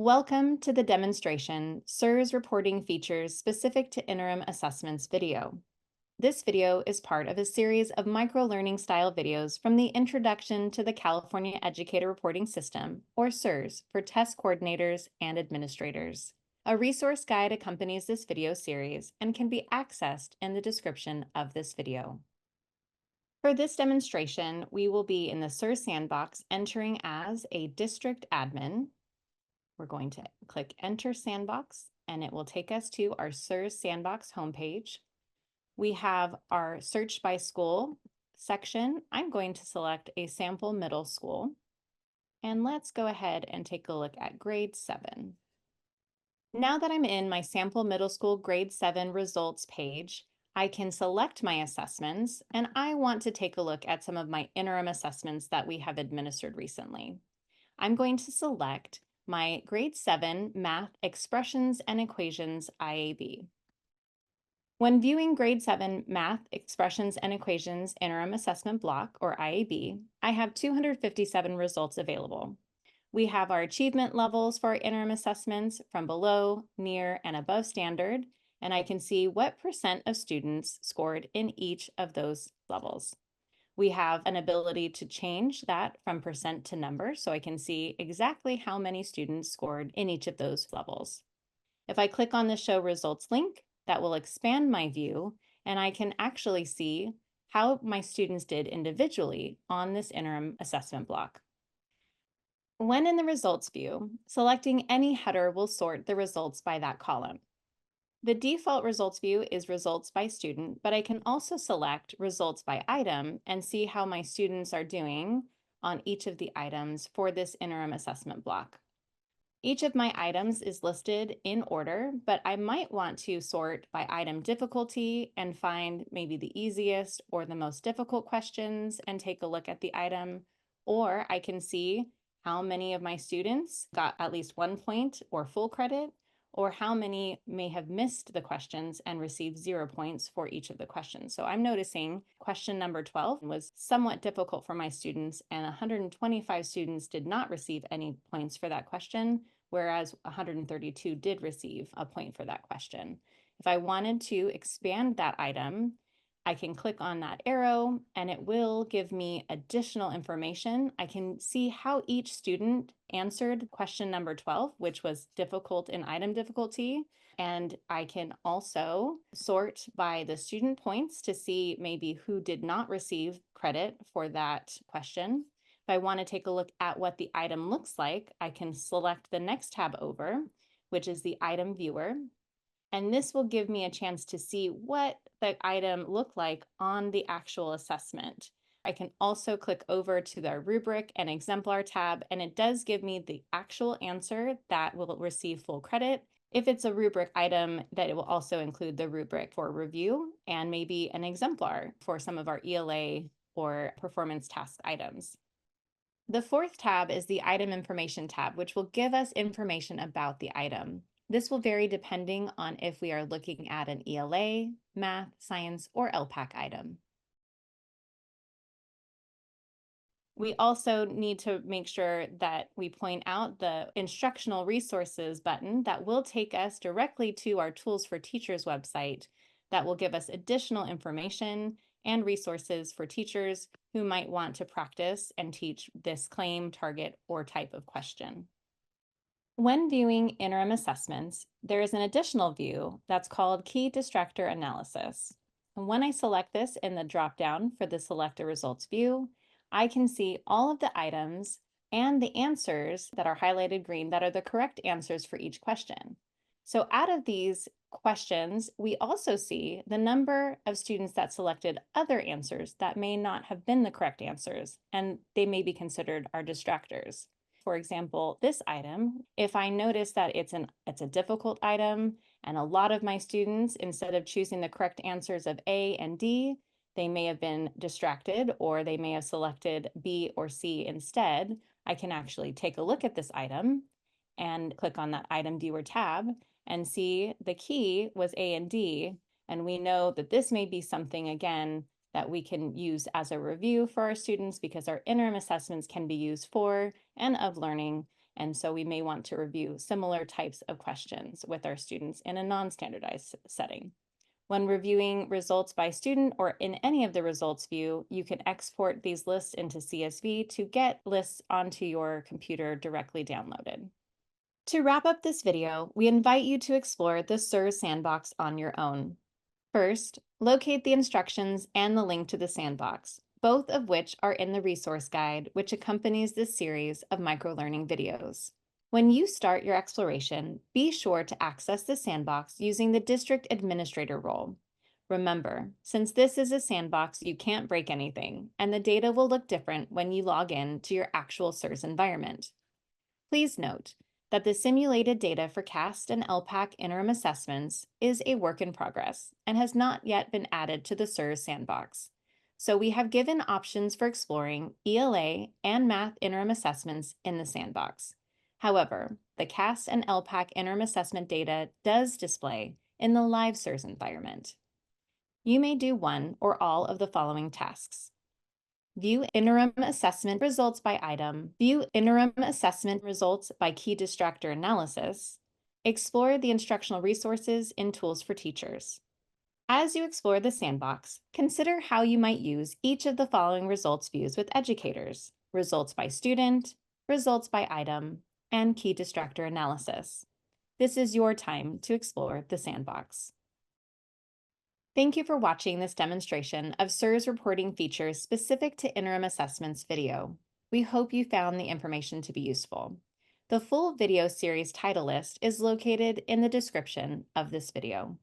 Welcome to the demonstration SIRS Reporting Features Specific to Interim Assessments video. This video is part of a series of micro-learning style videos from the Introduction to the California Educator Reporting System, or SIRS, for test coordinators and administrators. A resource guide accompanies this video series and can be accessed in the description of this video. For this demonstration, we will be in the SIRS sandbox entering as a district admin. We're going to click Enter Sandbox, and it will take us to our SIRS Sandbox homepage. We have our Search by School section. I'm going to select a sample middle school. And let's go ahead and take a look at grade 7. Now that I'm in my sample middle school grade 7 results page, I can select my assessments, and I want to take a look at some of my interim assessments that we have administered recently. I'm going to select my grade 7 Math Expressions and Equations IAB. When viewing grade 7 Math Expressions and Equations Interim Assessment Block, or IAB, I have 257 results available. We have our achievement levels for our interim assessments from below, near, and above standard, and I can see what percent of students scored in each of those levels. We have an ability to change that from percent to number, so I can see exactly how many students scored in each of those levels. If I click on the Show Results link, that will expand my view, and I can actually see how my students did individually on this interim assessment block. When in the results view, selecting any header will sort the results by that column. The default results view is results by student, but I can also select results by item and see how my students are doing on each of the items for this interim assessment block. Each of my items is listed in order, but I might want to sort by item difficulty and find maybe the easiest or the most difficult questions and take a look at the item. Or I can see how many of my students got at least 1 point or full credit, or how many may have missed the questions and received 0 points for each of the questions. So I'm noticing question number 12 was somewhat difficult for my students, and 125 students did not receive any points for that question, whereas 132 did receive a point for that question. If I wanted to expand that item, I can click on that arrow and it will give me additional information. I can see how each student answered question number 12, which was difficult in item difficulty. And I can also sort by the student points to see maybe who did not receive credit for that question. If I want to take a look at what the item looks like, I can select the next tab over, which is the item viewer. And this will give me a chance to see what the item looked like on the actual assessment. I can also click over to the rubric and exemplar tab, and it does give me the actual answer that will receive full credit. If it's a rubric item, that it will also include the rubric for review and maybe an exemplar for some of our ELA or performance task items. The fourth tab is the item information tab, which will give us information about the item. This will vary depending on if we are looking at an ELA, math, science, or LPAC item. We also need to make sure that we point out the instructional resources button that will take us directly to our Tools for Teachers website that will give us additional information and resources for teachers who might want to practice and teach this claim, target, or type of question. When viewing interim assessments, there is an additional view that's called Key Distractor Analysis. And when I select this in the dropdown for the Select a Results view, I can see all of the items and the answers that are highlighted green that are the correct answers for each question. So out of these questions, we also see the number of students that selected other answers that may not have been the correct answers, and they may be considered our distractors. For example, this item, if I notice that it's a difficult item and a lot of my students, instead of choosing the correct answers of A and D, they may have been distracted or they may have selected B or C instead, I can actually take a look at this item and click on that item viewer tab and see the key was A and D. And we know that this may be something, again, that we can use as a review for our students because our interim assessments can be used for and of learning, And so we may want to review similar types of questions with our students in a non-standardized setting. When reviewing results by student or in any of the results view, you can export these lists into CSV to get lists onto your computer directly downloaded. To wrap up this video, we invite you to explore the SIRS Sandbox on your own. First, locate the instructions and the link to the sandbox, both of which are in the resource guide which accompanies this series of microlearning videos. When you start your exploration, be sure to access the sandbox using the district administrator role. Remember, since this is a sandbox, you can't break anything, and the data will look different when you log in to your actual SIRS environment. Please note that the simulated data for CAST and LPAC interim assessments is a work in progress and has not yet been added to the SIRS sandbox. So we have given options for exploring ELA and math interim assessments in the sandbox. However, the CAST and LPAC interim assessment data does display in the live SIRS environment. You may do one or all of the following tasks. View interim assessment results by item, view interim assessment results by key distractor analysis, explore the instructional resources in Tools for Teachers. As you explore the sandbox, consider how you might use each of the following results views with educators: results by student, results by item, and key distractor analysis. This is your time to explore the sandbox. Thank you for watching this demonstration of SIRS reporting features specific to interim assessments video. We hope you found the information to be useful. The full video series title list is located in the description of this video.